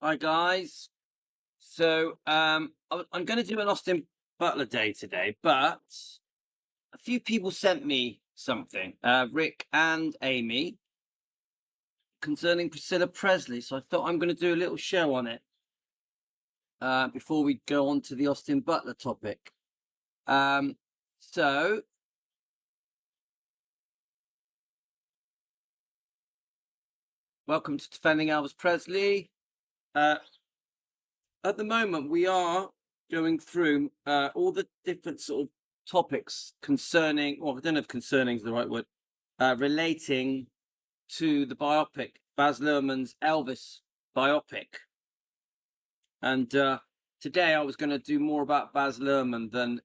Hi guys. I'm going to do an Austin Butler Day today, but a few people sent me something, Rick and Amy, concerning Priscilla Presley. So I thought I'm going to do a little show on it before we go on to the Austin Butler topic. So welcome to Defending Elvis Presley. At the moment, we are going through all the different sort of topics concerning, well, I don't know if concerning is the right word, relating to the biopic, Baz Luhrmann's Elvis biopic. And today I was going to do more about Baz Luhrmann than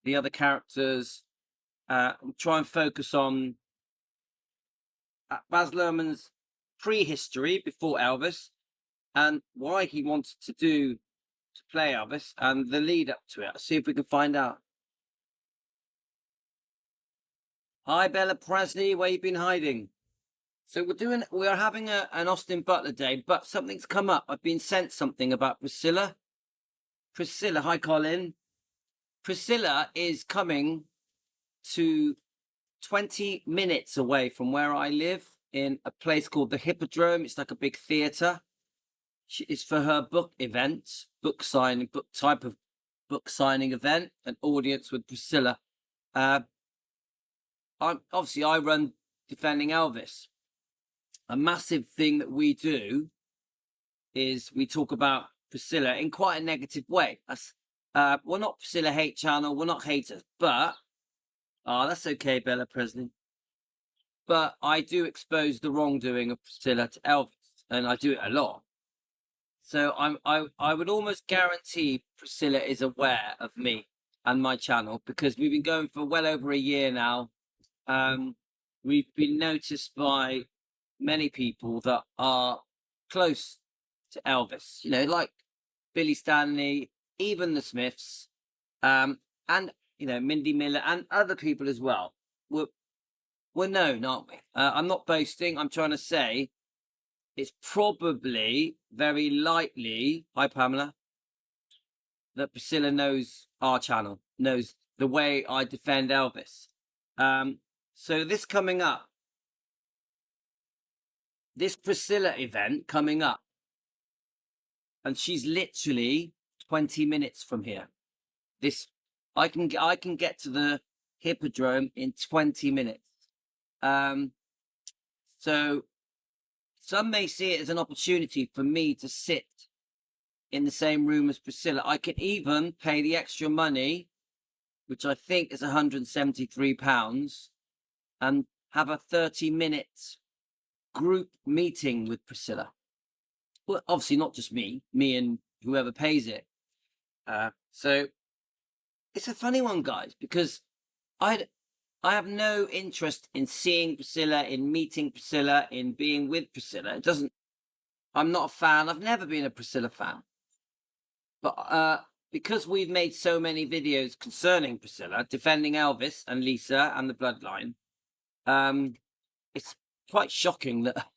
the other characters, try and focus on Baz Luhrmann's prehistory before Elvis, and why he wanted to play Elvis and the lead up to it. See if we can find out. Hi Bella Presley, where you been hiding? So we are having an Austin Butler Day, but something's come up. I've been sent something about Priscilla. Priscilla, hi Colin. Priscilla is coming to 20 minutes away from where I live in a place called the Hippodrome. It's like a big theatre. It's for her book event, book signing event, an audience with Priscilla. I run Defending Elvis. A massive thing that we do is we talk about Priscilla in quite a negative way. We're not Priscilla hate channel, we're not haters, but that's okay, Bella Presley. But I do expose the wrongdoing of Priscilla to Elvis, and I do it a lot. So I would almost guarantee Priscilla is aware of me and my channel, because we've been going for well over a year now. We've been noticed by many people that are close to Elvis, like Billy Stanley, even the Smiths, and Mindy Miller and other people as well. We're known, aren't we? I'm not boasting. I'm trying to say it's probably very likely, hi Pamela, that Priscilla knows our channel, knows the way I defend Elvis. So this coming up, this Priscilla event coming up, and she's literally 20 minutes from here. I can get to the Hippodrome in 20 minutes. So some may see it as an opportunity for me to sit in the same room as Priscilla. I can even pay the extra money, which I think is £173, and have a 30-minute group meeting with Priscilla. Well, obviously not just me and whoever pays it. So it's a funny one, guys, because I have no interest in seeing Priscilla, in meeting Priscilla, in being with Priscilla. I'm not a fan. I've never been a Priscilla fan. But because we've made so many videos concerning Priscilla, defending Elvis and Lisa and the bloodline, it's quite shocking that,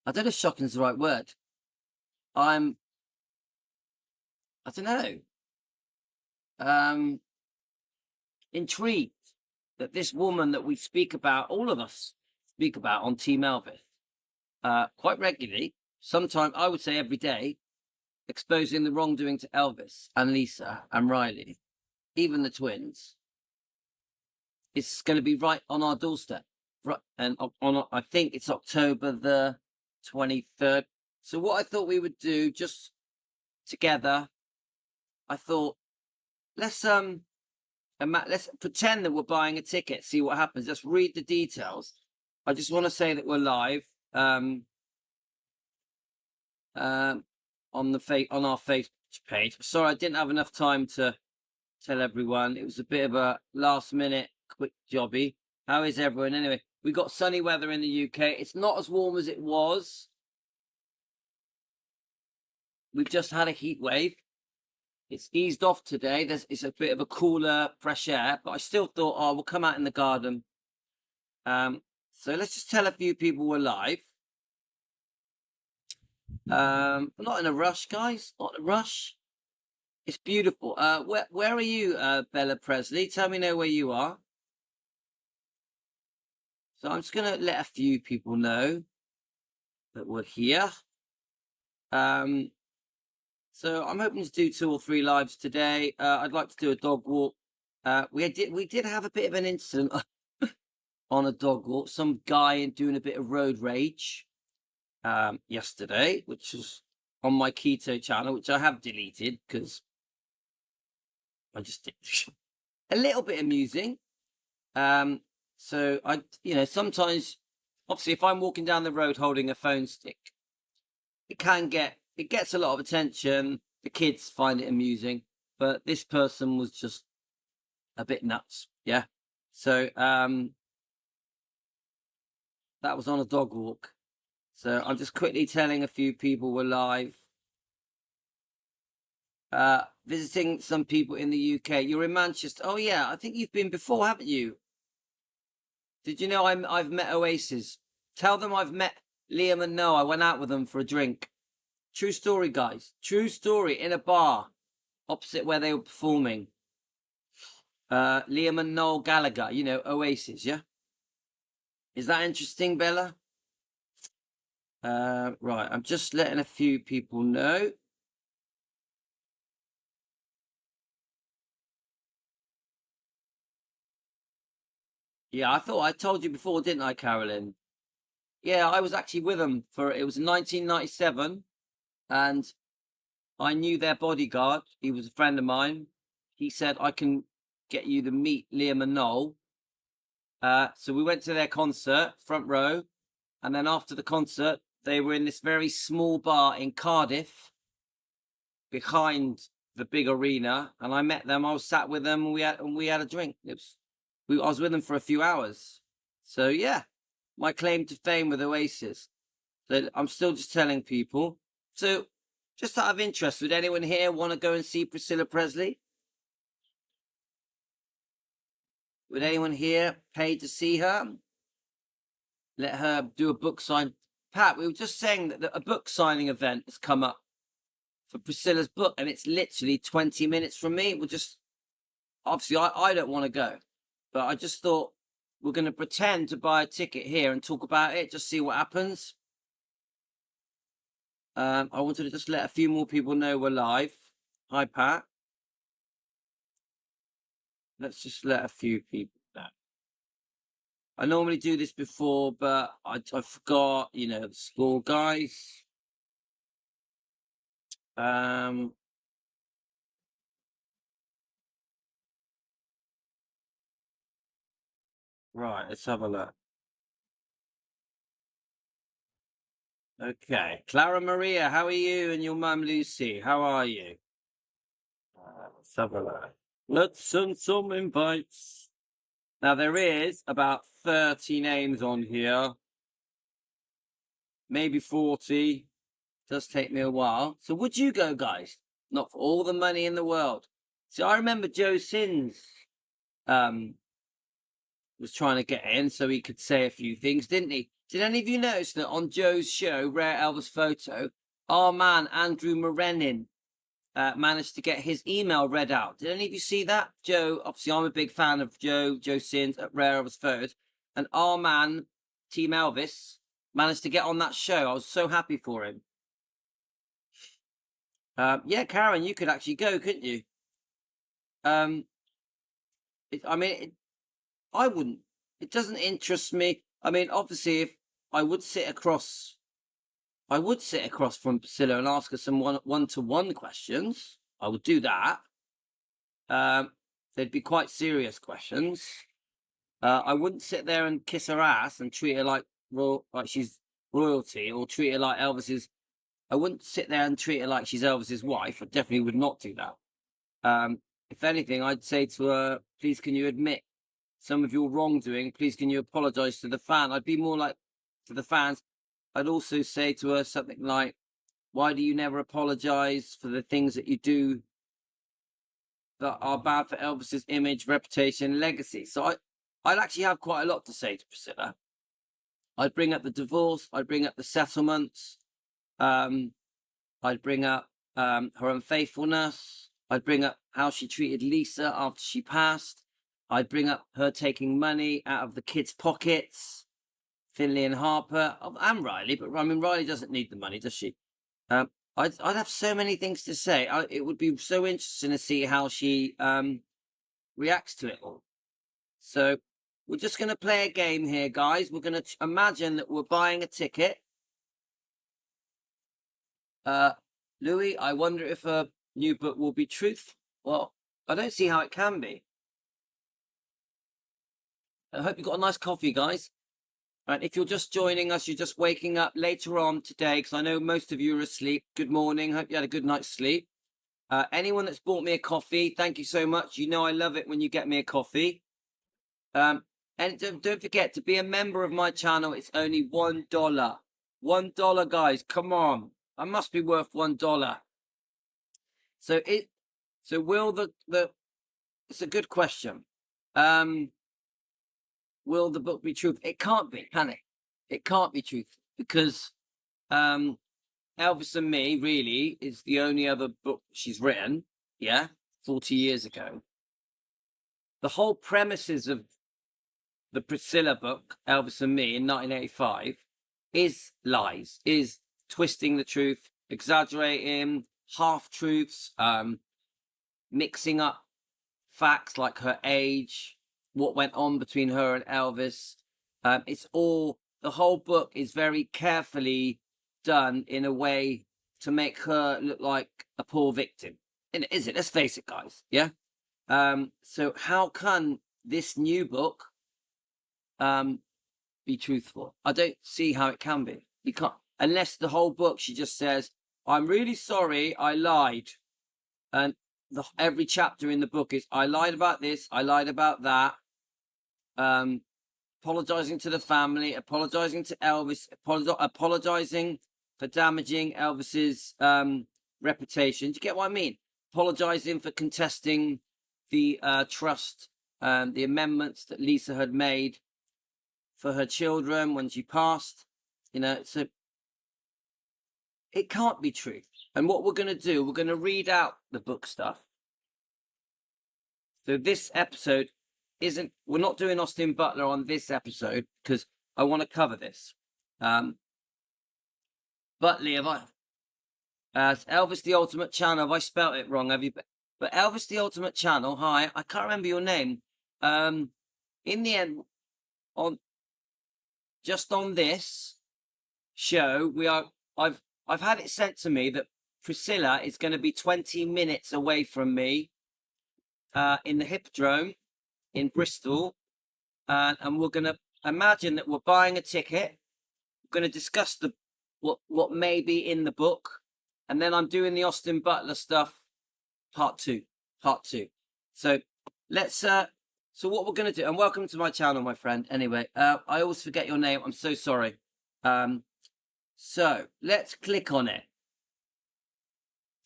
I don't know if shocking is the right word. I don't know, intrigued that this woman that we speak about, all of us speak about on Team Elvis, quite regularly, sometimes I would say every day, exposing the wrongdoing to Elvis and Lisa and Riley, even the twins, it's going to be right on our doorstep. Right, and I think it's October the 23rd. So what I thought we would do, just together, I thought, let's pretend that we're buying a ticket, see what happens. Let's read the details. I just want to say that we're live on our Facebook page. Sorry, I didn't have enough time to tell everyone. It was a bit of a last minute quick jobby. How is everyone anyway? We got sunny weather in the UK. It's not as warm as it was. We've just had a heat wave. It's eased off today. It's a bit of a cooler, fresh air, but I still thought, we'll come out in the garden. So let's just tell a few people we're live. I'm not in a rush, guys. Not in a rush. It's beautiful. Where are you, Bella Presley? Tell me know where you are. So I'm just gonna let a few people know that we're here. So I'm hoping to do 2 or 3 lives today. I'd like to do a dog walk. We did have a bit of an incident on a dog walk. Some guy doing a bit of road rage yesterday, which was on my keto channel, which I have deleted because I just did a little bit amusing. So sometimes, obviously, if I'm walking down the road holding a phone stick, it gets a lot of attention. The kids find it amusing, but this person was just a bit nuts. Yeah. So that was on a dog walk. So I'm just quickly telling a few people we're live. Visiting some people in the UK. You're in Manchester. Oh yeah, I think you've been before, haven't you? Did you know I've met Oasis? Tell them I've met Liam and Noah. I went out with them for a drink. True story, guys. True story, in a bar opposite where they were performing. Liam and Noel Gallagher, you know, Oasis, yeah? Is that interesting, Bella? Right, I'm just letting a few people know. Yeah, I thought I told you before, didn't I, Carolyn? Yeah, I was actually with them it was 1997, and I knew their bodyguard. He was a friend of mine. He said, I can get you to meet Liam and Noel. So we went to their concert, front row. And then after the concert, they were in this very small bar in Cardiff behind the big arena. And I met them. I was sat with them and we had a drink. I was with them for a few hours. So yeah, my claim to fame with Oasis. So I'm still just telling people. So just out of interest, would anyone here want to go and see Priscilla Presley? Would anyone here pay to see her? Let her do a book sign. Pat, we were just saying that a book signing event has come up for Priscilla's book, and it's literally 20 minutes from me. We'll just, obviously, I don't want to go, but I just thought we're going to pretend to buy a ticket here and talk about it, just see what happens. I wanted to just let a few more people know we're live. Hi, Pat. Let's just let a few people know. I normally do this before, but I forgot, you know, the score, guys. Right, let's have a look. Okay, Clara Maria, how are you? And your mum Lucy, how are you? Let's have a look. Let's send some invites. Now there is about 30 names on here, maybe 40. Does take me a while. So would you go, guys? Not for all the money in the world. So I remember Joe Sins was trying to get in so he could say a few things, didn't he? Did any of you notice that on Joe's show, Rare Elvis Photo, our man Andrew Morenin managed to get his email read out? Did any of you see that? Joe, obviously I'm a big fan of Joe Sins at Rare Elvis Photos, and our man, Team Elvis, managed to get on that show. I was so happy for him. Yeah, Karen, you could actually go, couldn't you? I wouldn't. It doesn't interest me. I mean, obviously, if I would sit across from Priscilla and ask her some one-to-one questions. I would do that. They'd be quite serious questions. I wouldn't sit there and kiss her ass and treat her like she's royalty, or treat her like Elvis's. I wouldn't sit there and treat her like she's Elvis's wife. I definitely would not do that. If anything, I'd say to her, please, can you admit some of your wrongdoing? Please, can you apologize to the fan? I'd be more like to the fans. I'd also say to her something like, why do you never apologize for the things that you do that are bad for Elvis's image, reputation, legacy? So I'd actually have quite a lot to say to Priscilla. I'd bring up the divorce. I'd bring up the settlements. I'd bring up her unfaithfulness. I'd bring up how she treated Lisa after she passed. I'd bring up her taking money out of the kids' pockets, Finley and Harper, and Riley. But I mean, Riley doesn't need the money, does she? I'd have so many things to say. It would be so interesting to see how she reacts to it all. So we're just going to play a game here, guys. We're going to imagine that we're buying a ticket. Louis, I wonder if a new book will be truthful. Well, I don't see how it can be. I hope you got a nice coffee, guys. And if you're just joining us, you're just waking up later on today, because I know most of you are asleep. Good morning. Hope you had a good night's sleep. Anyone that's bought me a coffee, thank you so much. You know I love it when you get me a coffee. And don't forget, to be a member of my channel, it's only $1. $1, guys. Come on. I must be worth $1. So will it's a good question. Will the book be truthful? It can't be, can it? It can't be truthful, because Elvis and Me really is the only other book she's written, 40 years ago. The whole premises of the Priscilla book, Elvis and Me, in 1985, is lies, is twisting the truth, exaggerating, half-truths, mixing up facts like her age, what went on between her and Elvis. It's all, the whole book is very carefully done in a way to make her look like a poor victim. Is it? Let's face it, guys. Yeah. So how can this new book be truthful? I don't see how it can be. You can't, unless the whole book she just says, "I'm really sorry, I lied," and every chapter in the book is, "I lied about this, I lied about that," apologizing to the family, apologizing to Elvis, apologizing for damaging Elvis's reputation. Do you get what I mean? Apologizing for contesting the trust, the amendments that Lisa had made for her children when she passed. So it can't be true. And what we're going to do, we're going to read out the book stuff. So this episode we're not doing Austin Butler on this episode, because I want to cover this. Butley, Elvis the Ultimate Channel, have I spelt it wrong? Have you? But Elvis the Ultimate Channel, hi, I can't remember your name. In the end, on this show, I've had it sent to me that Priscilla is going to be 20 minutes away from me in the Hippodrome in Bristol, and we're going to imagine that we're buying a ticket. We're going to discuss what may be in the book, and then I'm doing the Austin Butler stuff, part two. So let's so what we're going to do, and welcome to my channel, my friend. Anyway, I always forget your name. I'm so sorry. So let's click on it.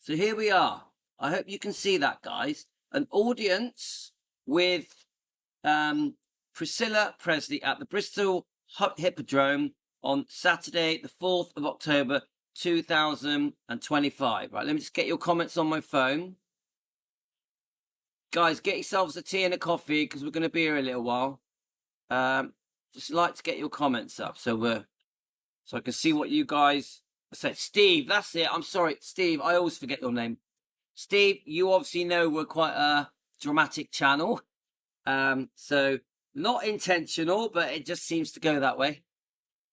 So here we are. I hope you can see that, guys. An audience with Priscilla Presley at the Bristol Hippodrome on Saturday, the 4th of October, 2025. Right, let me just get your comments on my phone. Guys, get yourselves a tea and a coffee, because we're going to be here a little while. Just like to get your comments up so I can see what you guys said. Steve, that's it. I'm sorry, Steve. I always forget your name. Steve, you obviously know we're quite a dramatic channel. So not intentional, but it just seems to go that way.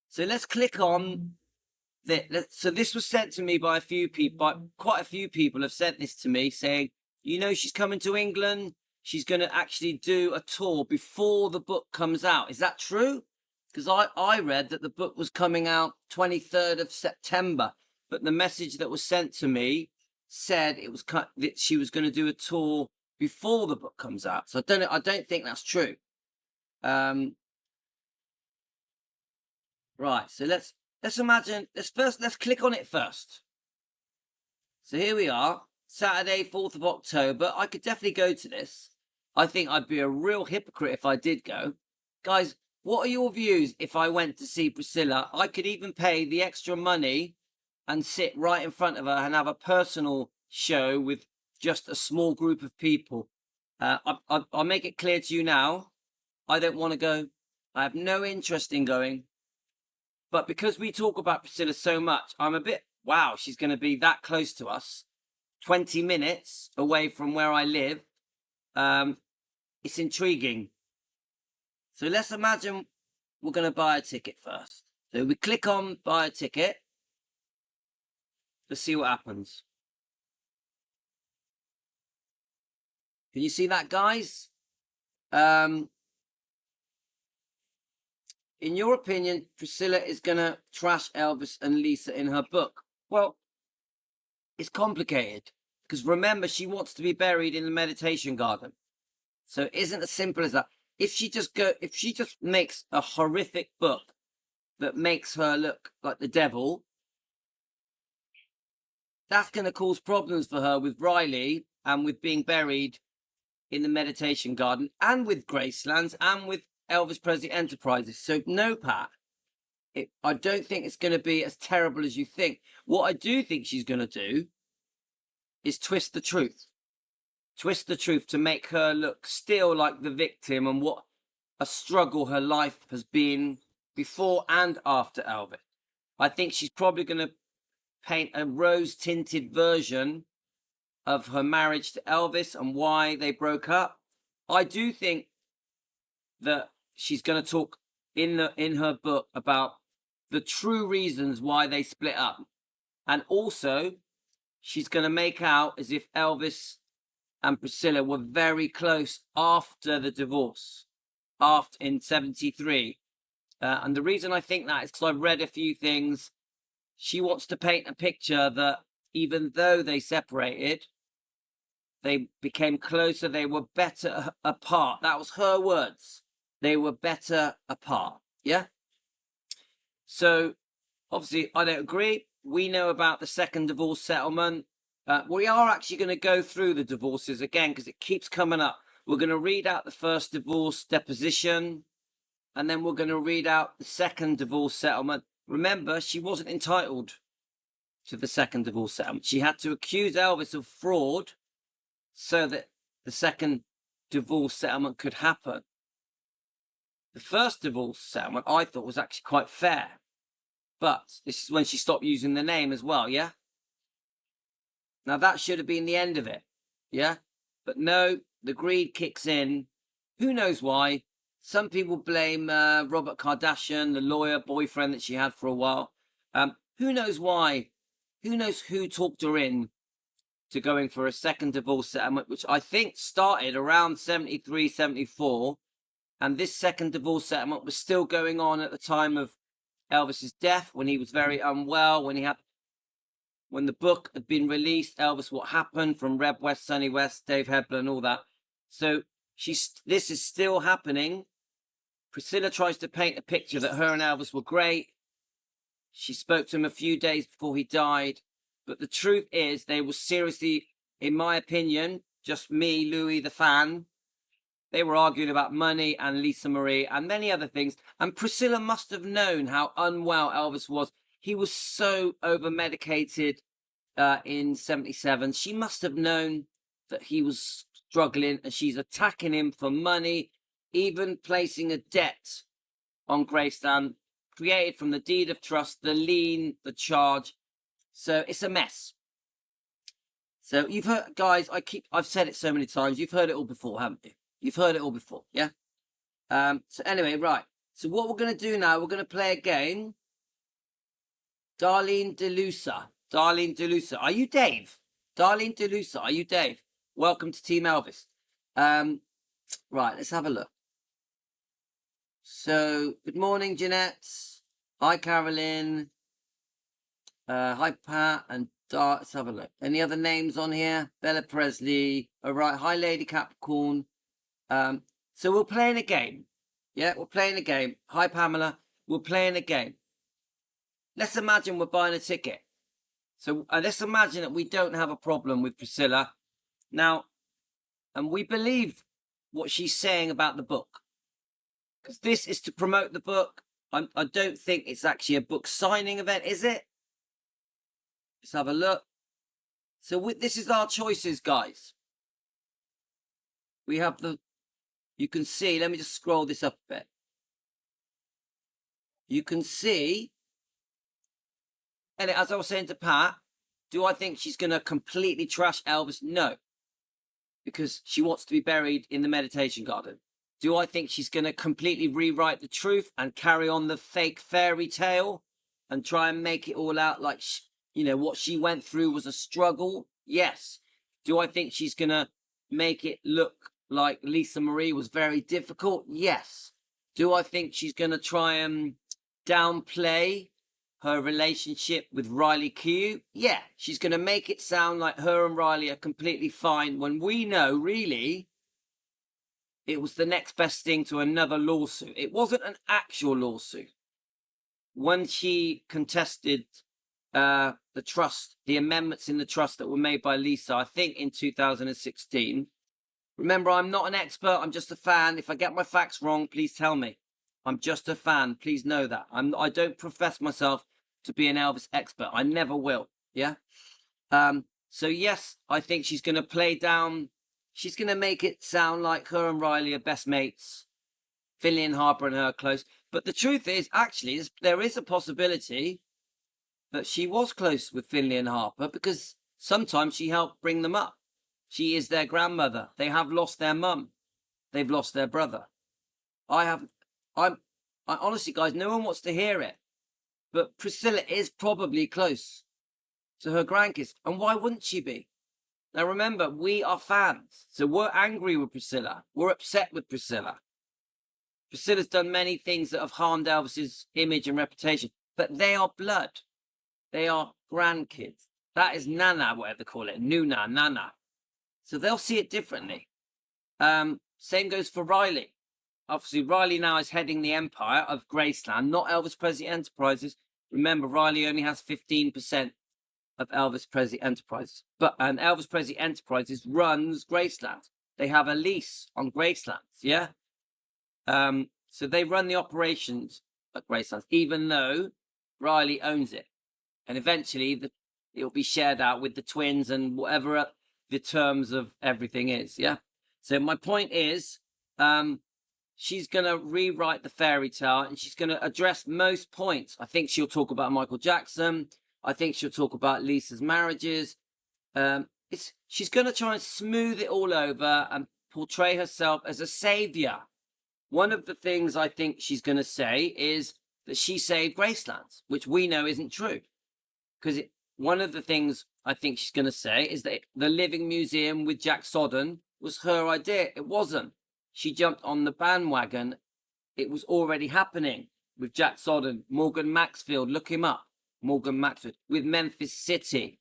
So let's click on so this was sent to me by a few people. Quite a few people have sent this to me, saying, she's coming to England. She's going to actually do a tour before the book comes out. Is that true? Because I read that the book was coming out 23rd of September, but the message that was sent to me said that she was going to do a tour before the book comes out. So I don't think that's true. Right. So let's imagine. Let's click on it first. So here we are, Saturday, 4th of October. I could definitely go to this. I think I'd be a real hypocrite if I did go. Guys, what are your views if I went to see Priscilla? I could even pay the extra money and sit right in front of her and have a personal show with just a small group of people. I'll make it clear to you now, I don't want to go. I have no interest in going. But because we talk about Priscilla so much, I'm a bit, wow, she's going to be that close to us, 20 minutes away from where I live. It's intriguing. So let's imagine we're going to buy a ticket first. So we click on buy a ticket to see what happens. Can you see that, guys? In your opinion, Priscilla is going to trash Elvis and Lisa in her book. Well, it's complicated because remember, she wants to be buried in the meditation garden. So it isn't as simple as that. If she just makes a horrific book that makes her look like the devil, that's going to cause problems for her with Riley and with being buried in the meditation garden and with Gracelands and with Elvis Presley Enterprises. So no, Pat, I don't think it's going to be as terrible as you think. What I do think she's going to do is twist the truth. Twist the truth to make her look still like the victim and what a struggle her life has been before and after Elvis. I think she's probably going to paint a rose-tinted version of her marriage to Elvis and why they broke up. I do think that she's going to talk in her book about the true reasons why they split up. And also, she's going to make out as if Elvis and Priscilla were very close after the divorce, in 73. And the reason I think that is because I've read a few things. She wants to paint a picture that even though they separated, they became closer, they were better apart. That was her words. They were better apart. Yeah? So, obviously, I don't agree. We know about the second divorce settlement. We are actually going to go through the divorces again because it keeps coming up. We're going to read out the first divorce deposition, and then we're going to read out the second divorce settlement. Remember, she wasn't entitled to the second divorce settlement. She had to accuse Elvis of fraud so that the second divorce settlement could happen. The first divorce settlement I thought was actually quite fair. But this is when she stopped using the name as well, yeah? Now that should have been the end of it, yeah? But no, the greed kicks in. Who knows why? Some people blame Robert Kardashian, the lawyer boyfriend that she had for a while. Who knows why? Who knows who talked her in to going for a second divorce settlement, which I think started around 73, 74. And this second divorce settlement was still going on at the time of Elvis's death, when he was very unwell, when the book had been released, Elvis, What Happened, from Reb West, Sonny West, Dave Hebler, and all that. So this is still happening. Priscilla tries to paint a picture that her and Elvis were great. She spoke to him a few days before he died. But the truth is, they were seriously, in my opinion, just me, Louis, the fan, they were arguing about money and Lisa Marie and many other things. And Priscilla must have known how unwell Elvis was. He was so over-medicated in 77. She must have known that he was struggling, and she's attacking him for money, even placing a debt on Graceland, created from the deed of trust, the lien, the charge. So it's a mess. So you've heard, guys, I've said it so many times. You've heard it all before, haven't you? You've heard it all before, yeah? So anyway, right. So what we're going to do now, we're going to play a game. Darlene DeLusa. Darlene DeLusa. Are you Dave? Darlene DeLusa. Are you Dave? Welcome to Team Elvis. Right, let's have a look. So, good morning, Jeanette. Hi, Carolyn. Hi, Pat and Dart. Let's have a look. Any other names on here? Bella Presley. All right. Hi, Lady Capricorn. So we're playing a game. Yeah, we're playing a game. Hi, Pamela. We're playing a game. Let's imagine we're buying a ticket. So let's imagine that we don't have a problem with Priscilla. Now, and we believe what she's saying about the book. Because this is to promote the book. I don't think it's actually a book signing event, is it? Let's have a look. So this is our choices, guys. We have you can see, let me just scroll this up a bit. You can see, and as I was saying to Pat, do I think she's going to completely trash Elvis? No, because she wants to be buried in the meditation garden. Do I think she's going to completely rewrite the truth and carry on the fake fairy tale and try and make it all out like, what she went through was a struggle? Yes. Do I think she's going to make it look like Lisa Marie was very difficult? Yes. Do I think she's going to try and downplay her relationship with Riley Keough? Yeah. She's going to make it sound like her and Riley are completely fine when we know, really, it was the next best thing to another lawsuit. It wasn't an actual lawsuit. When she contested the trust, the amendments in the trust that were made by Lisa, I think in 2016. Remember, I'm not an expert. I'm just a fan. If I get my facts wrong, please tell me. I'm just a fan. Please know that. I don't profess myself to be an Elvis expert. I never will. Yeah. So yes, I think she's going to play down. She's going to make it sound like her and Riley are best mates. Finley and Harper and her are close. But the truth is, actually, there is a possibility that she was close with Finley and Harper because sometimes she helped bring them up. She is their grandmother. They have lost their mum. They've lost their brother. I honestly, guys, no one wants to hear it. But Priscilla is probably close to her grandkids. And why wouldn't she be? Now, remember, we are fans. So we're angry with Priscilla. We're upset with Priscilla. Priscilla's done many things that have harmed Elvis's image and reputation. But they are blood. They are grandkids. That is Nana, whatever they call it. Nuna, Nana. So they'll see it differently. Same goes for Riley. Obviously, Riley now is heading the empire of Graceland, not Elvis Presley Enterprises. Remember, Riley only has 15% of Elvis Presley Enterprises. And Elvis Presley Enterprises runs Graceland. They have a lease on Graceland, yeah? So they run the operations at Graceland, even though Riley owns it. And eventually, it will be shared out with the twins and whatever the terms of everything is, yeah? So my point is, she's going to rewrite the fairy tale and she's going to address most points. I think she'll talk about Michael Jackson. I think she'll talk about Lisa's marriages. She's going to try and smooth it all over and portray herself as a savior. One of the things I think she's going to say is that she saved Graceland, which we know isn't true. Because one of the things I think she's going to say is that the Living Museum with Jack Sodden was her idea. It wasn't. She jumped on the bandwagon. It was already happening with Jack Sodden, Morgan Maxfield. Look him up. Morgan Maxfield with Memphis City.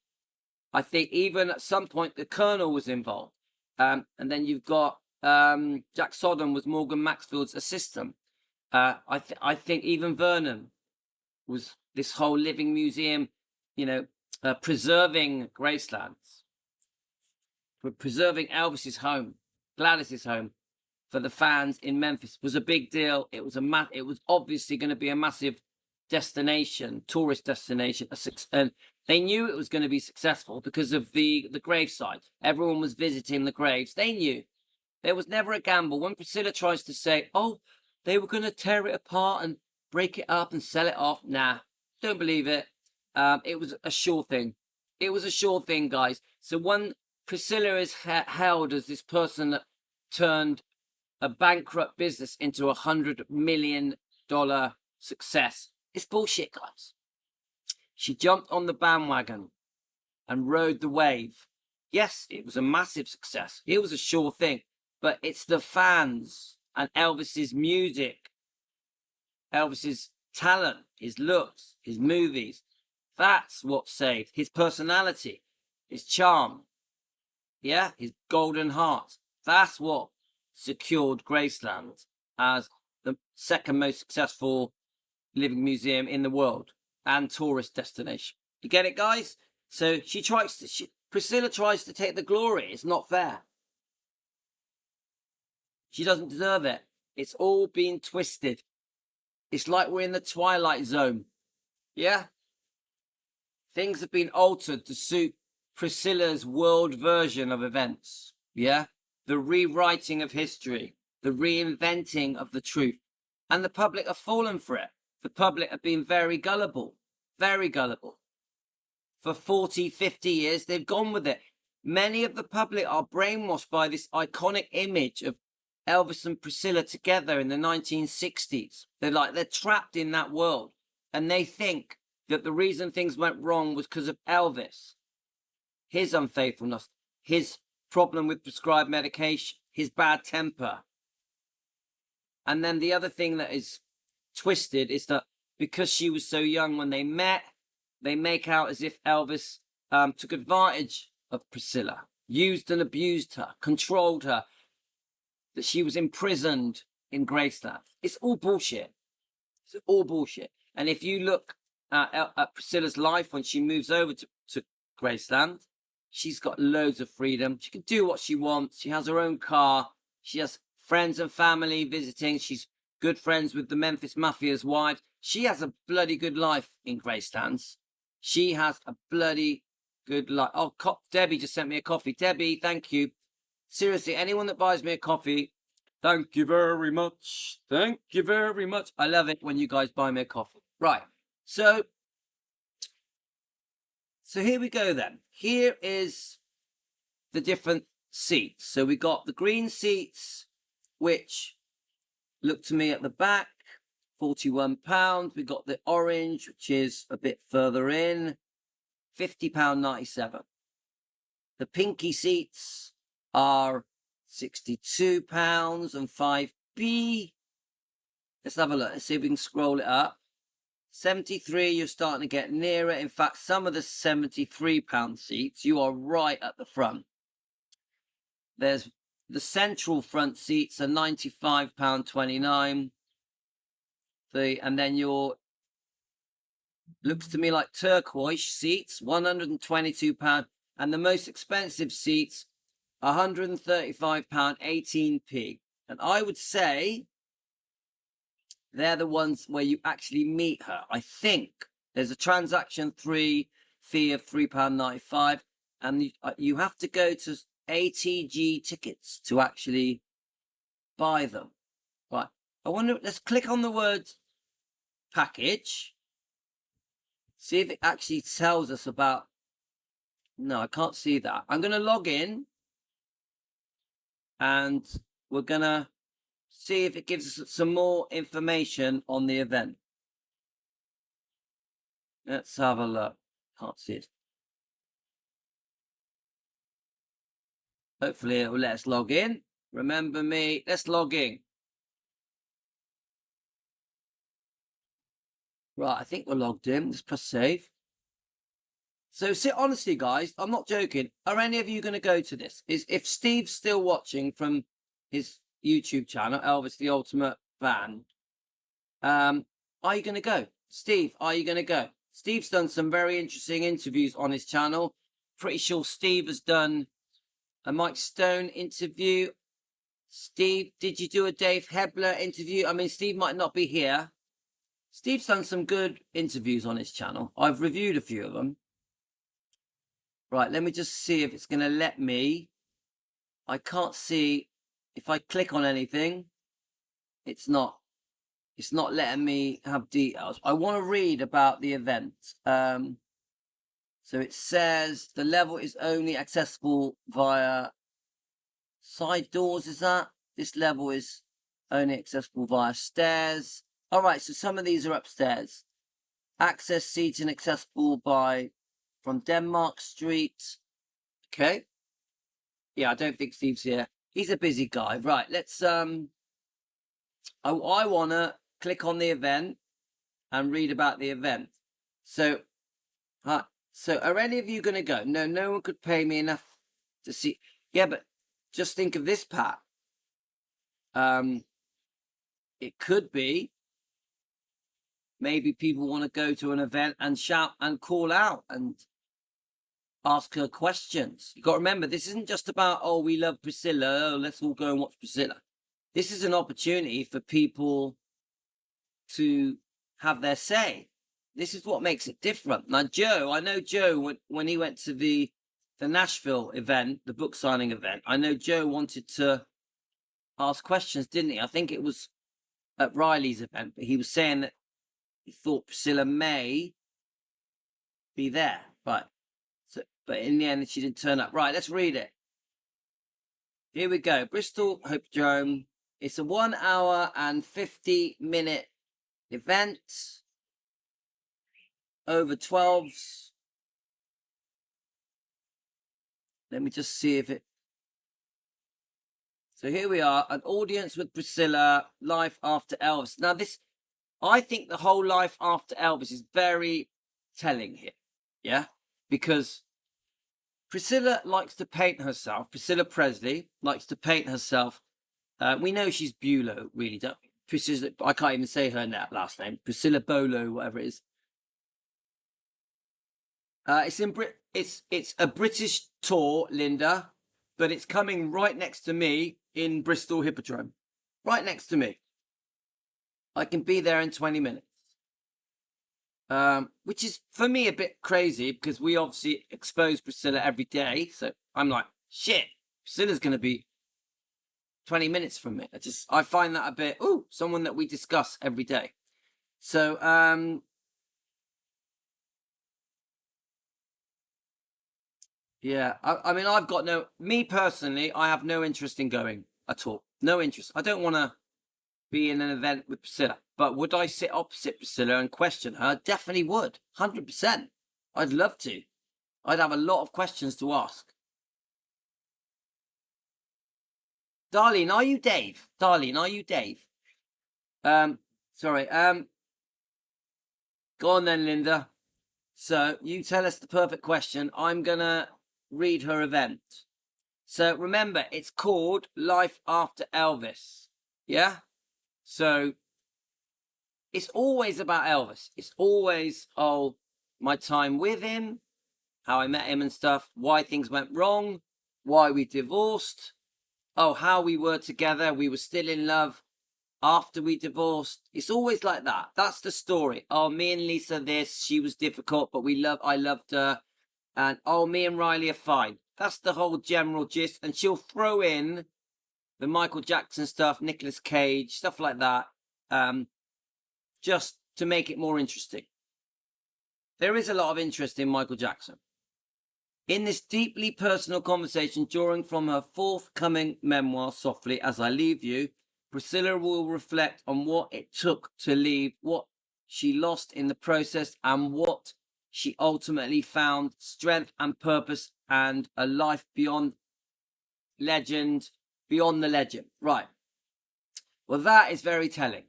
I think even at some point the Colonel was involved. And then you've got Jack Sodden was Morgan Maxfield's assistant. I think even Vernon was this whole Living Museum, preserving Graceland, preserving Elvis's home, Gladys's home for the fans in Memphis was a big deal. It was obviously going to be a massive destination, tourist destination, and they knew it was going to be successful because of the gravesite. Everyone was visiting the graves. They knew. There was never a gamble. When Priscilla tries to say, oh, they were going to tear it apart and break it up and sell it off, nah, don't believe it. It was a sure thing. It was a sure thing, guys. So when Priscilla is held as this person that turned a bankrupt business into $100 million success, it's bullshit, guys. She jumped on the bandwagon and rode the wave. Yes, it was a massive success. It was a sure thing. But it's the fans and Elvis's music, Elvis's talent, his looks, his movies. That's what saved his personality, his charm, yeah, his golden heart. That's what secured Graceland as the second most successful living museum in the world and tourist destination. You get it, guys? So Priscilla tries to take the glory. It's not fair. She doesn't deserve it. It's all been twisted. It's like we're in the Twilight Zone. Yeah? things have been altered to suit Priscilla's world version of events. Yeah? The rewriting of history, the reinventing of the truth. And the public have fallen for it. The public have been very gullible, very gullible. For 40, 50 years, they've gone with it. Many of the public are brainwashed by this iconic image of Elvis and Priscilla together in the 1960s. They're trapped in that world. And they think that the reason things went wrong was because of Elvis, his unfaithfulness, his problem with prescribed medication, his bad temper. And then the other thing that is twisted is that because she was so young when they met, they make out as if Elvis took advantage of Priscilla, used and abused her, controlled her, that she was imprisoned in Graceland. It's all bullshit. It's all bullshit. And if you look at Priscilla's life when she moves over to Graceland, she's got loads of freedom. She can do what she wants. She has her own car. She has friends and family visiting. She's good friends with the Memphis Mafia's wife. She has a bloody good life in Graceland. She has a bloody good life. Oh, Debbie just sent me a coffee. Debbie, thank you. Seriously, anyone that buys me a coffee, thank you very much. Thank you very much. I love it when you guys buy me a coffee. Right. So here we go then. Here is the different seats. So we got the green seats, which look to me at the back, £41. We got the orange, which is a bit further in, £50.97. The pinky seats are £62 and 5B. Let's have a look. Let's see if we can scroll it up. 73, you're starting to get nearer. In fact, some of the £73 seats, you are right at the front. There's the central front seats are £95.29. And then your, looks to me like turquoise seats, £122. And the most expensive seats, £135.18p. And I would say they're the ones where you actually meet her. I think there's a transaction fee of £3.95, and you have to go to ATG tickets to actually buy them. Right. I wonder, let's click on the word package. See if it actually tells us about. No, I can't see that. I'm going to log in and we're going to see if it gives us some more information on the event. Let's have a look. Can't see it. Hopefully it will let us log in. Remember me. Let's log in. Right, I think we're logged in. Let's press save. So, honestly, guys, I'm not joking. Are any of you going to go to this? If Steve's still watching from his YouTube channel, Elvis the Ultimate Fan, are you going to go? Steve, are you going to go? Steve's done some very interesting interviews on his channel. Pretty sure Steve has done a Mike Stone interview. Steve, did you do a Dave Hebler interview? I mean, Steve might not be here. Steve's done some good interviews on his channel. I've reviewed a few of them. Right, let me just see if it's going to let me. I can't see. If I click on anything, it's not letting me have details. I want to read about the event. So it says the level is only accessible via side doors. Is that? This level is only accessible via stairs. All right, so some of these are upstairs. Access seating accessible from Denmark Street. Okay. Yeah, I don't think Steve's here. He's a busy guy. Right, let's I want to click on the event and read about the event. So are any of you going to go? No one could pay me enough to see. Yeah, but just think of this, Pat. It could be maybe people want to go to an event and shout and call out and ask her questions. You've got to remember, this isn't just about, oh, we love Priscilla, oh, let's all go and watch Priscilla. This is an opportunity for people to have their say. this is what makes it different. Now, Joe, I know Joe, when he went to the Nashville event, the book signing event, I know Joe wanted to ask questions, didn't he? I think it was at Riley's event, but he was saying that he thought Priscilla may be there, right? So, but in the end, she didn't turn up. Right, let's read it. Here we go. Bristol Hippodrome. It's a 1 hour and 50-minute event over 12s. Let me just see if it. So here we are, an audience with Priscilla, life after Elvis. Now this, I think the whole life after Elvis is very telling here, yeah? Because Priscilla likes to paint herself, Priscilla Presley likes to paint herself. We know she's Bulow, really, don't we? Priscilla, I can't even say her last name, Priscilla Bolo, whatever it is. It's a British tour, Linda, but it's coming right next to me in Bristol Hippodrome. Right next to me. I can be there in 20 minutes. Which is, for me, a bit crazy because we obviously expose Priscilla every day. So I'm like, shit, Priscilla's going to be 20 minutes from me. I find that a bit, someone that we discuss every day. So, yeah, I mean, me personally, I have no interest in going at all. No interest. I don't want to be in an event with Priscilla. But would I sit opposite Priscilla and question her? Definitely would. 100%. I'd love to. I'd have a lot of questions to ask. Darlene, are you Dave? Darlene, are you Dave? Sorry. Go on then, Linda. So you tell us the perfect question. I'm going to read her event. So remember, it's called Life After Elvis. Yeah? So it's always about Elvis. It's always, my time with him, how I met him and stuff, why things went wrong, why we divorced, how we were together, we were still in love after we divorced. It's always like that. That's the story. Me and Lisa this, she was difficult, but I loved her. And, me and Riley are fine. That's the whole general gist. And she'll throw in the Michael Jackson stuff, Nicolas Cage, stuff like that, just to make it more interesting. There is a lot of interest in Michael Jackson. In this deeply personal conversation, drawing from her forthcoming memoir, Softly As I Leave You, Priscilla will reflect on what it took to leave, what she lost in the process, and what she ultimately found: strength and purpose and a life beyond the legend. Right. Well, that is very telling.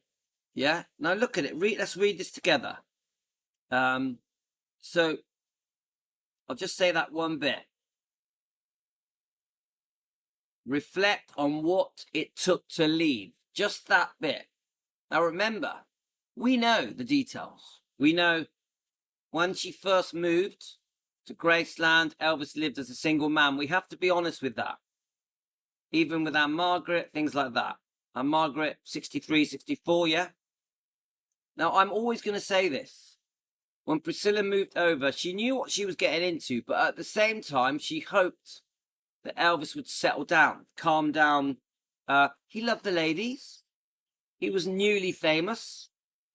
Yeah. Now look at it. Let's read this together. So I'll just say that one bit. Reflect on what it took to leave. Just that bit. Now remember, we know the details. We know when she first moved to Graceland, Elvis lived as a single man. We have to be honest with that. Even with Aunt Margaret, things like that. Aunt Margaret, 63, 64, yeah? Now, I'm always going to say this. When Priscilla moved over, she knew what she was getting into, but at the same time, she hoped that Elvis would settle down, calm down. He loved the ladies. He was newly famous.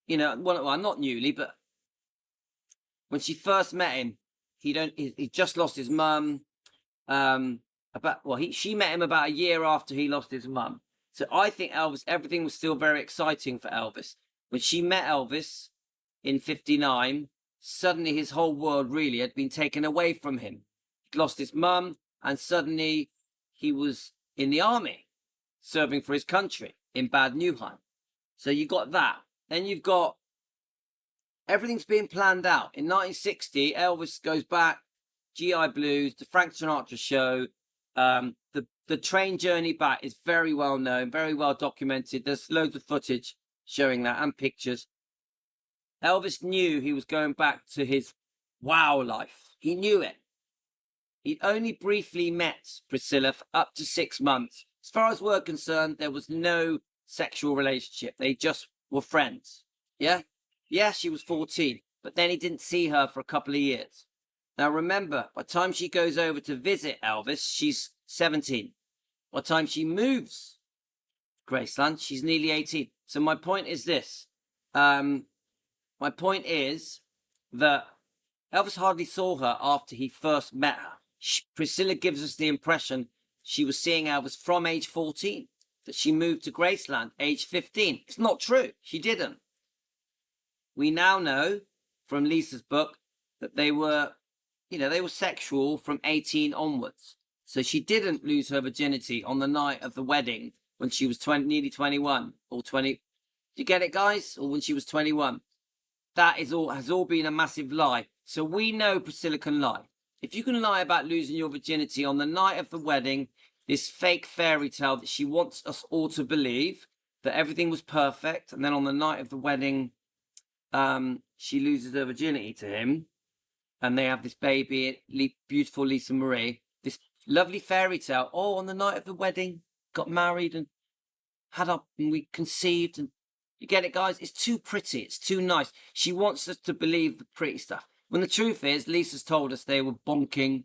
Well, not newly, but when she first met him, he just lost his mum. She met him about a year after he lost his mum. So I think everything was still very exciting for Elvis. When she met Elvis in 59, suddenly his whole world really had been taken away from him. He'd lost his mum, and suddenly he was in the army, serving for his country in Bad Nauheim. So you got that. Then you've got everything's being planned out. In 1960, Elvis goes back, GI Blues, the Frank Sinatra show. The train journey back is very well known, very well documented. There's loads of footage showing that and pictures. Elvis knew he was going back to his wow life. He knew it. He'd only briefly met Priscilla for up to 6 months. As far as we're concerned, there was no sexual relationship. They just were friends. Yeah? Yeah, she was 14. but then he didn't see her for a couple of years. Now remember, by the time she goes over to visit Elvis, she's 17. By the time she moves to Graceland, she's nearly 18. So my point is this. My point is that Elvis hardly saw her after he first met her. Priscilla gives us the impression she was seeing Elvis from age 14, that she moved to Graceland age 15. It's not true. She didn't. We now know from Lisa's book that they were sexual from 18 onwards. So she didn't lose her virginity on the night of the wedding when she was nearly 21 or 20. You get it, guys? Or when she was 21. That has all been a massive lie. So we know Priscilla can lie. If you can lie about losing your virginity on the night of the wedding, this fake fairy tale that she wants us all to believe that everything was perfect, and then on the night of the wedding, she loses her virginity to him, and they have this baby, beautiful Lisa Marie, this lovely fairy tale. Oh, on the night of the wedding, got married and and we conceived, and you get it, guys? It's too pretty. It's too nice. She wants us to believe the pretty stuff. When the truth is, Lisa's told us they were bonking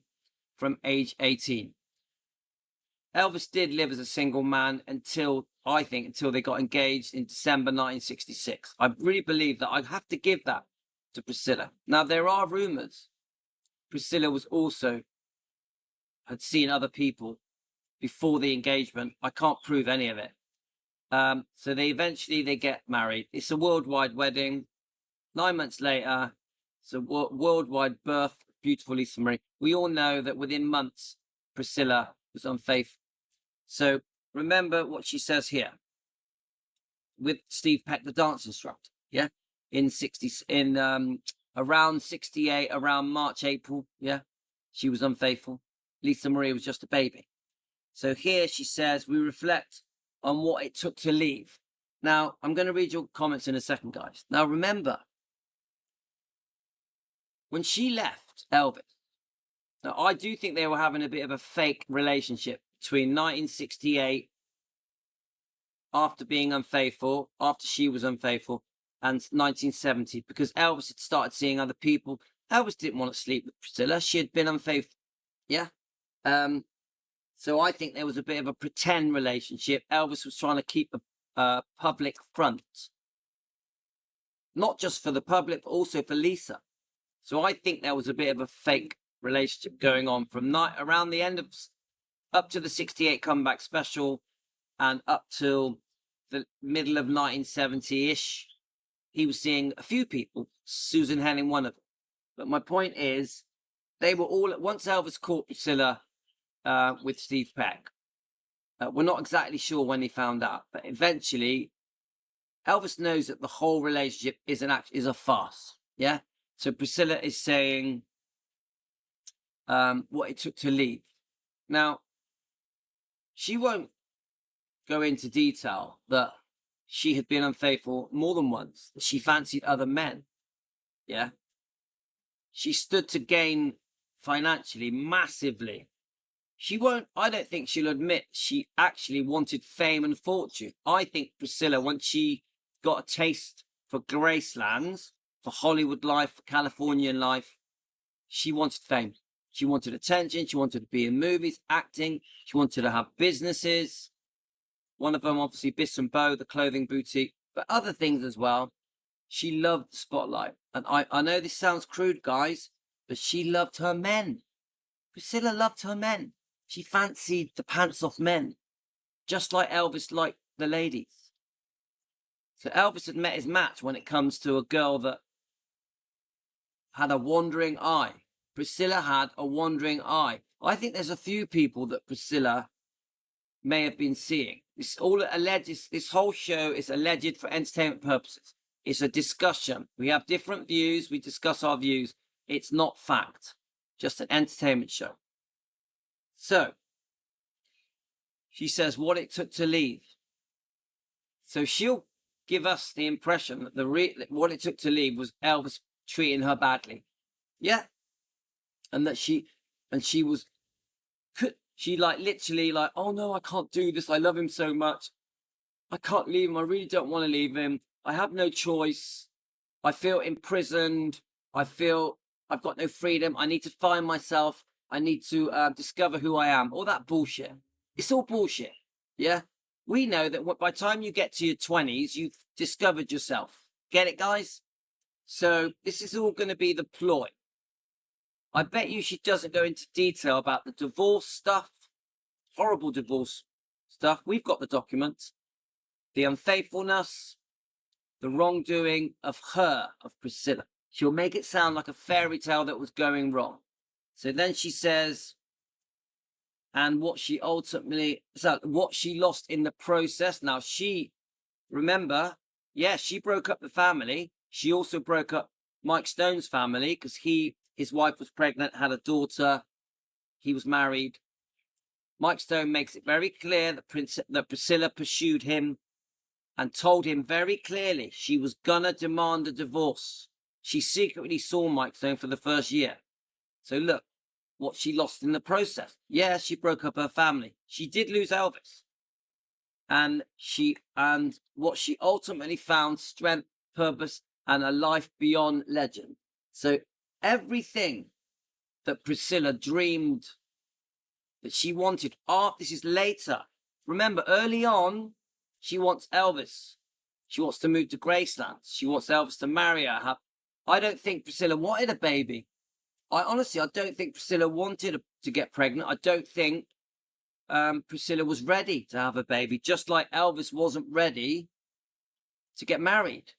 from age 18. Elvis did live as a single man until they got engaged in December 1966. I really believe that. I have to give that to Priscilla. Now, there are rumors Priscilla had seen other people before the engagement. I can't prove any of it. So they get married. It's a worldwide wedding. 9 months later, it's a worldwide birth of beautiful Lisa Marie. We all know that within months, Priscilla was unfaithful. So remember what she says here with Steve Peck, the dance instructor. Yeah, around 68, around March, April. Yeah, she was unfaithful. Lisa Marie was just a baby. So here she says, we reflect on what it took to leave. Now, I'm going to read your comments in a second, guys. Now, remember, when she left Elvis, now I do think they were having a bit of a fake relationship between 1968, after being unfaithful, after she was unfaithful, and 1970, because Elvis had started seeing other people. Elvis didn't want to sleep with Priscilla. She had been unfaithful. Yeah. So I think there was a bit of a pretend relationship. Elvis was trying to keep a public front, not just for the public, but also for Lisa. So I think there was a bit of a fake relationship going on from around the end of, up to the 68 comeback special, and up till the middle of 1970-ish. He was seeing a few people, Susan Henning one of them. But my point is, they were all, once Elvis caught Priscilla with Steve Peck, we're not exactly sure when he found out, but eventually Elvis knows that the whole relationship is a farce. Yeah. So Priscilla is saying what it took to leave. Now, she won't go into detail that she had been unfaithful more than once. She fancied other men. Yeah. She stood to gain financially massively. I don't think she'll admit she actually wanted fame and fortune. I think Priscilla, once she got a taste for Gracelands, for Hollywood life, for Californian life, she wanted fame. She wanted attention. She wanted to be in movies, acting. She wanted to have businesses. One of them, obviously, Biss and Bo, the clothing boutique, but other things as well. She loved the spotlight. And I know this sounds crude, guys, but she loved her men. Priscilla loved her men. She fancied the pants off men, just like Elvis liked the ladies. So Elvis had met his match when it comes to a girl that had a wandering eye. Priscilla had a wandering eye. I think there's a few people that Priscilla may have been seeing. This whole show is alleged for entertainment purposes. It's a discussion. We have different views. We discuss our views. It's not fact. Just an entertainment show. So, she says what it took to leave. So she'll give us the impression that what it took to leave was Elvis treating her badly. Yeah. And that she literally like, oh no, I can't do this. I love him so much. I can't leave him. I really don't want to leave him. I have no choice. I feel imprisoned. I feel I've got no freedom. I need to find myself. I need to discover who I am. All that bullshit. It's all bullshit. Yeah. We know that by the time you get to your 20s, you've discovered yourself. Get it, guys? So this is all going to be the ploy. I bet you she doesn't go into detail about the divorce stuff, horrible divorce stuff. We've got the documents, the unfaithfulness, the wrongdoing of Priscilla. She'll make it sound like a fairy tale that was going wrong. So then she says, and what she lost in the process. Now remember, she broke up the family. She also broke up Mike Stone's family because his wife was pregnant, had a daughter. He was married. Mike Stone makes it very clear that Priscilla pursued him and told him very clearly she was gonna demand a divorce. She secretly saw Mike Stone for the first year. So look, what she lost in the process. Yeah, she broke up her family. She did lose Elvis. And what she ultimately found, strength, purpose, and a life beyond legend. So everything that Priscilla dreamed that she wanted, this is later. Remember, early on, she wants Elvis. She wants to move to Graceland. She wants Elvis to marry her. I don't think Priscilla wanted a baby. I don't think Priscilla wanted to get pregnant. I don't think Priscilla was ready to have a baby, just like Elvis wasn't ready to get married.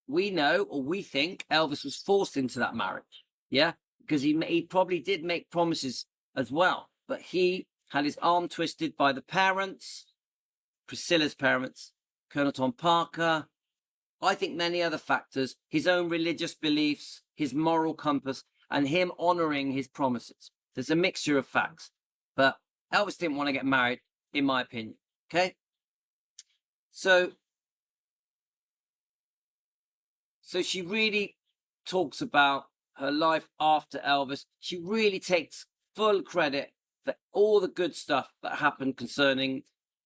We know, or we think, Elvis was forced into that marriage. Yeah, because he probably did make promises as well, but he had his arm twisted by the parents, Priscilla's parents, Colonel Tom Parker. I think many other factors, his own religious beliefs, his moral compass, and him honoring his promises. There's a mixture of facts, but Elvis didn't want to get married, in my opinion. Okay, so she really talks about her life after Elvis. She really takes full credit for all the good stuff that happened concerning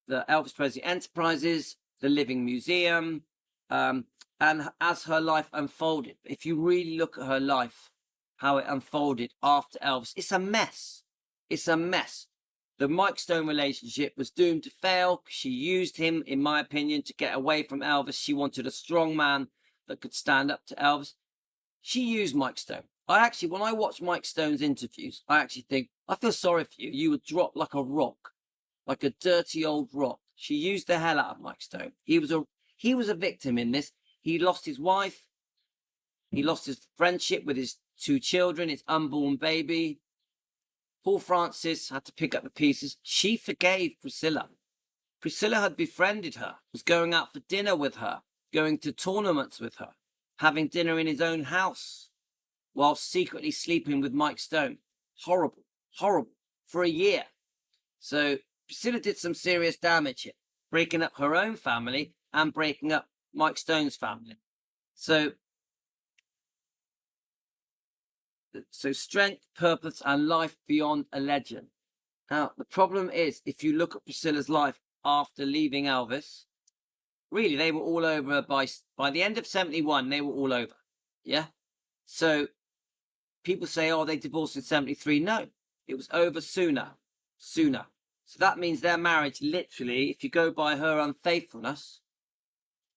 the Elvis Presley Enterprises, the Living Museum, and as her life unfolded. If you really look at her life, how it unfolded after Elvis, it's a mess. It's a mess. The Mike Stone relationship was doomed to fail. She used him, in my opinion, to get away from Elvis. She wanted a strong man that could stand up to Elvis. She used Mike Stone. When I watch Mike Stone's interviews, I actually think, I feel sorry for you. You would drop like a rock, like a dirty old rock. She used the hell out of Mike Stone. He was a victim in this. He lost his wife. He lost his friendship with his 2 children, his unborn baby. Paul Francis had to pick up the pieces. She forgave Priscilla. Priscilla had befriended her, was going out for dinner with her, going to tournaments with her, having dinner in his own house, while secretly sleeping with Mike Stone. Horrible, horrible, for a year. So Priscilla did some serious damage here, breaking up her own family and breaking up Mike Stone's family. So strength, purpose, and life beyond a legend. Now, the problem is, if you look at Priscilla's life after leaving Elvis, really, they were all over by the end of 71, they were all over. Yeah? So people say, oh, they divorced in 73. No, it was over sooner. So that means their marriage, literally, if you go by her unfaithfulness,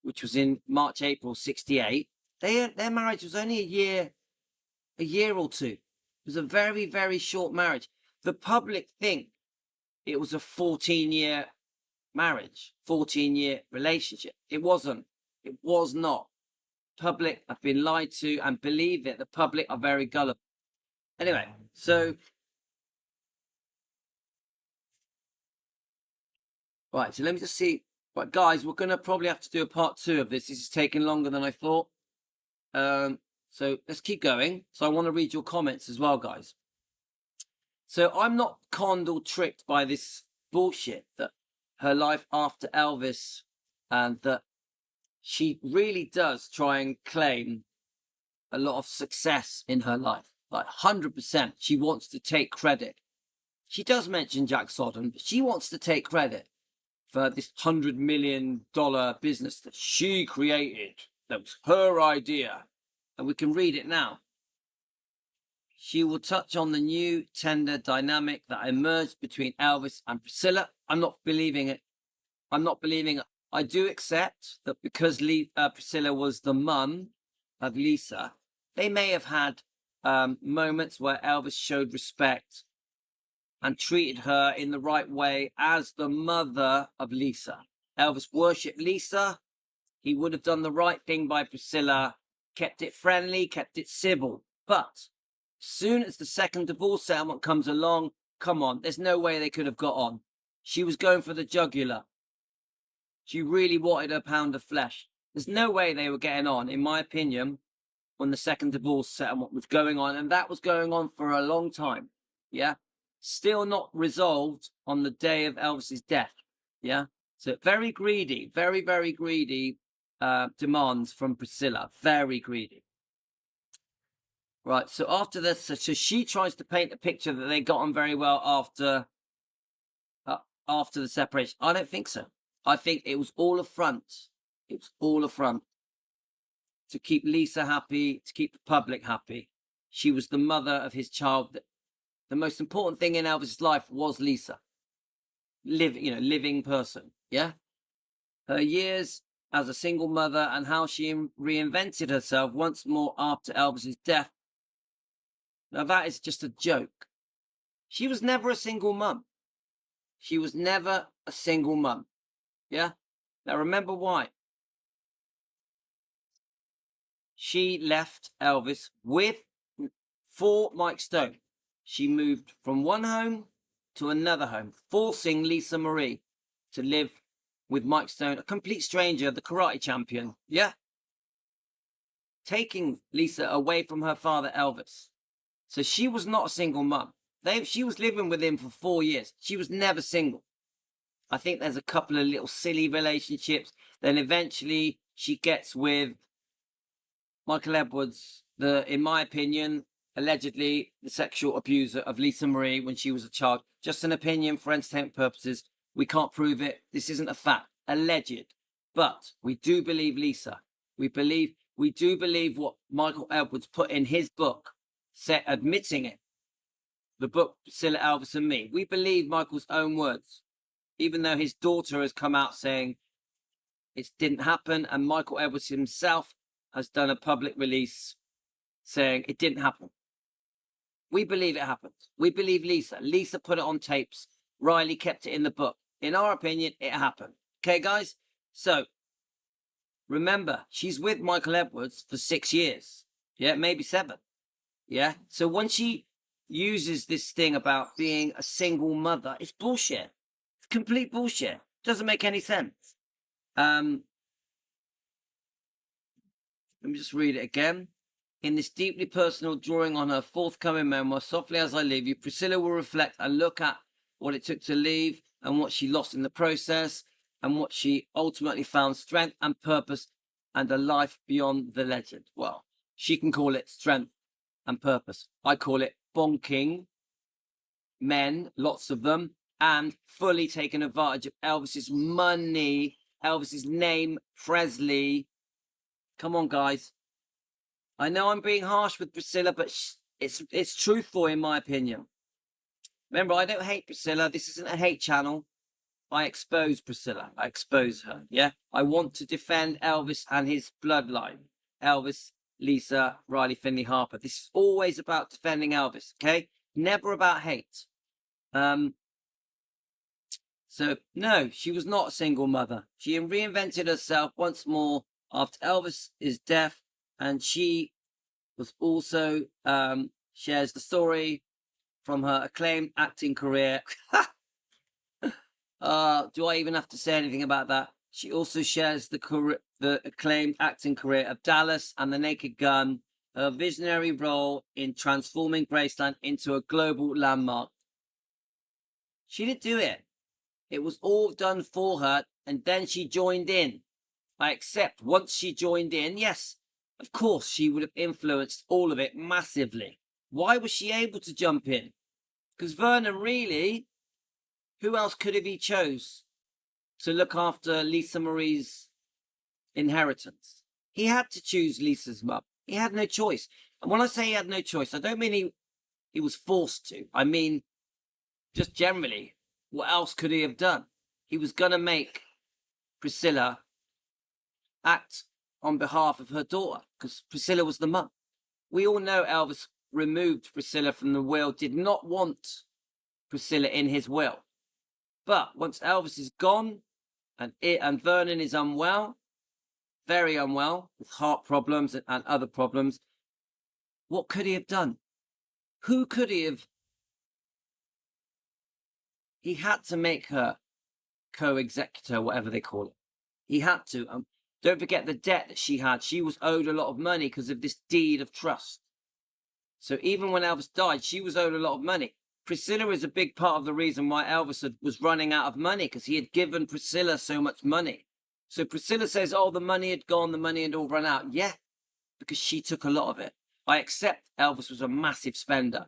which was in March, April 68, their marriage was only a year or two. It was a very, very short marriage. The public think it was a 14-year marriage, 14-year relationship. It wasn't. It was not. Public have been lied to, and believe it, the public are very gullible. Anyway, so right, so let me just see. Right, guys, we're gonna probably have to do a part 2 of this. This is taking longer than I thought. So let's keep going. So I want to read your comments as well, guys. So I'm not conned or tricked by this bullshit that her life after Elvis, and that she really does try and claim a lot of success in her life. Like 100%. She wants to take credit. She does mention Jack Sodden, but she wants to take credit for this $100 million business that she created. That was her idea. And we can read it now. She will touch on the new tender dynamic that emerged between Elvis and Priscilla. I'm not believing it. I'm not believing it. I do accept that because Priscilla was the mum of Lisa, they may have had moments where Elvis showed respect and treated her in the right way as the mother of Lisa. Elvis worshipped Lisa. He would have done the right thing by Priscilla, kept it friendly, kept it civil. But soon as the second divorce settlement comes along, come on, there's no way they could have got on. She was going for the jugular. She really wanted a pound of flesh. There's no way they were getting on, in my opinion, when the second divorce settlement was going on. And that was going on for a long time. Yeah. Still not resolved on the day of Elvis's death. Yeah. So very greedy, very, very greedy demands from Priscilla. Very greedy. Right. So after this, so she tries to paint a picture that they got on very well after the separation. I don't think so. I think it was all a front. It was all a front to keep Lisa happy, to keep the public happy. She was the mother of his child. The most important thing in Elvis's life was Lisa. Living person. Yeah. Her years as a single mother and how she reinvented herself once more after Elvis's death. Now that is just a joke. She was never a single mum. She was never a single mum. Yeah. Now remember why. She left Elvis for Mike Stone. She moved from one home to another home, forcing Lisa Marie to live with Mike Stone, a complete stranger, the karate champion. Yeah. Taking Lisa away from her father, Elvis. So she was not a single mum. She was living with him for 4 years. She was never single. I think there's a couple of little silly relationships. Then eventually she gets with Michael Edwards, in my opinion, allegedly the sexual abuser of Lisa Marie when she was a child. Just an opinion for entertainment purposes. We can't prove it. This isn't a fact. Alleged. But we do believe Lisa. We do believe what Michael Edwards put in his book, admitting it. The book, Priscilla, Elvis and Me. We believe Michael's own words, even though his daughter has come out saying it didn't happen, and Michael Edwards himself has done a public release saying it didn't happen. We believe it happened. We believe Lisa. Lisa put it on tapes. Riley kept it in the book. In our opinion, it happened. Okay, guys? So, remember, she's with Michael Edwards for 6 years. Yeah, maybe 7. Yeah? So when she uses this thing about being a single mother, it's bullshit. It's complete bullshit. Doesn't make any sense. Let me just read it again. In this deeply personal drawing on her forthcoming memoir, Softly As I Leave You, Priscilla will reflect and look at what it took to leave and what she lost in the process and what she ultimately found strength and purpose and a life beyond the legend. Well, she can call it strength and purpose. I call it bonking men, lots of them, and fully taking advantage of Elvis's money, Elvis's name, Presley. Come on, guys. I know I'm being harsh with Priscilla, but it's truthful in my opinion. Remember, I don't hate Priscilla. This isn't a hate channel. I expose Priscilla. I expose her. Yeah. I want to defend Elvis and his bloodline. Elvis, Lisa, Riley, Finley, Harper. This is always about defending Elvis. Okay. Never about hate. So no, she was not a single mother. She reinvented herself once more after Elvis's death, and she was also shares the story from her acclaimed acting career. Do I even have to say anything about that? She also shares the acclaimed acting career of Dallas and The Naked Gun, her visionary role in transforming Graceland into a global landmark. She didn't do it. It was all done for her, and then she joined in. I accept once she joined in, yes, of course she would have influenced all of it massively. Why was she able to jump in? Because Vernon, really, who else could have he chose to look after Lisa Marie's inheritance? He had to choose Lisa's mum. He had no choice. And when I say he had no choice, I don't mean He was forced to. I mean, just generally, what else could he have done? He was going to make Priscilla act on behalf of her daughter, because Priscilla was the mum. We all know Elvis removed Priscilla from the will, did not want Priscilla in his will. But once Elvis is gone and Vernon is unwell, very unwell, with heart problems and other problems, what could he have done? Who could he have? He had to make her co-executor, whatever they call it. He had to. Don't forget the debt that she had. She was owed a lot of money because of this deed of trust. So even when Elvis died, she was owed a lot of money. Priscilla is a big part of the reason why Elvis was running out of money, because he had given Priscilla so much money. So Priscilla says, oh, the money had gone, the money had all run out. Yeah, because she took a lot of it. I accept Elvis was a massive spender.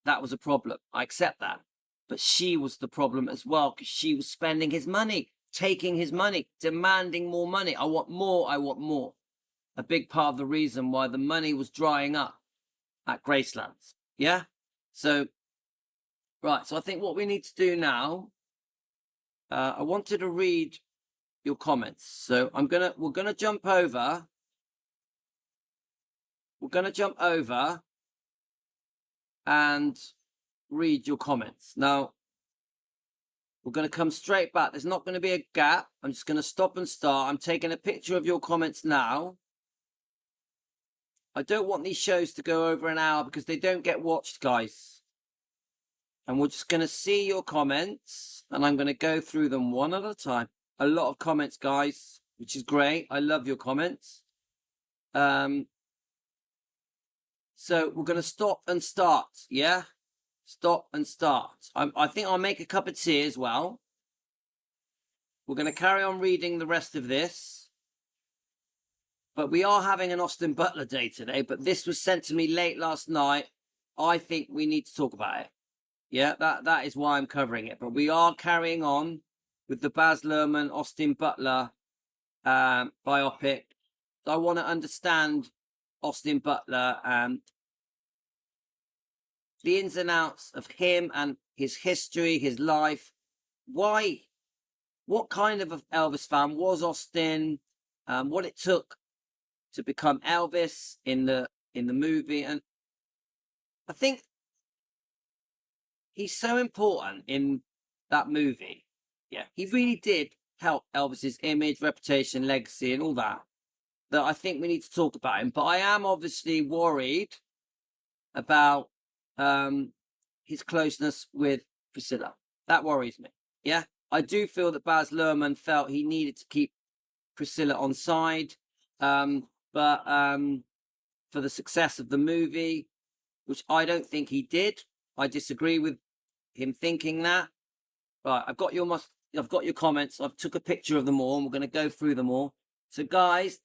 That was a problem. I accept that. But she was the problem as well, because she was spending his money, taking his money, demanding more money. I want more, I want more. A big part of the reason why the money was drying up at Graceland's. Yeah? So, right. So I think what we need to do now, I wanted to read your comments. So we're gonna jump over. We're gonna jump over and read your comments. Now, we're going to come straight back. There's not going to be a gap. I'm just going to stop and start. I'm taking a picture of your comments now. I don't want these shows to go over an hour because they don't get watched, guys. And we're just going to see your comments, and I'm going to go through them one at a time. A lot of comments, guys, which is great. I love your comments. So we're going to stop and start, yeah? Stop and start. I think I'll make a cup of tea as well. We're going to carry on reading the rest of this. But we are having an Austin Butler day today. But this was sent to me late last night. I think we need to talk about it. Yeah, that is why I'm covering it. But we are carrying on with the Baz Luhrmann, Austin Butler biopic. I want to understand Austin Butler and the ins and outs of him and his history, his life. Why? What kind of Elvis fan was Austin? What it took to become Elvis in the movie, and I think he's so important in that movie. Yeah, he really did help Elvis's image, reputation, legacy, and all that. That I think we need to talk about him. But I am obviously worried about his closeness with Priscilla. That worries me. Yeah, I do feel that Baz Luhrmann felt he needed to keep Priscilla on side, but for the success of the movie, which I don't think he did. I disagree with him thinking that. Right, I've got your comments. I've took a picture of them all, and we're going to go through them all. So, guys,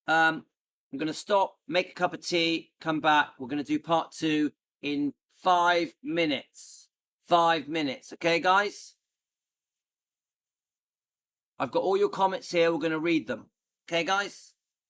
I'm going to stop, make a cup of tea, come back. We're going to do part 2 in 5 minutes. 5 minutes. Okay, guys? I've got all your comments here. We're going to read them. Okay, guys?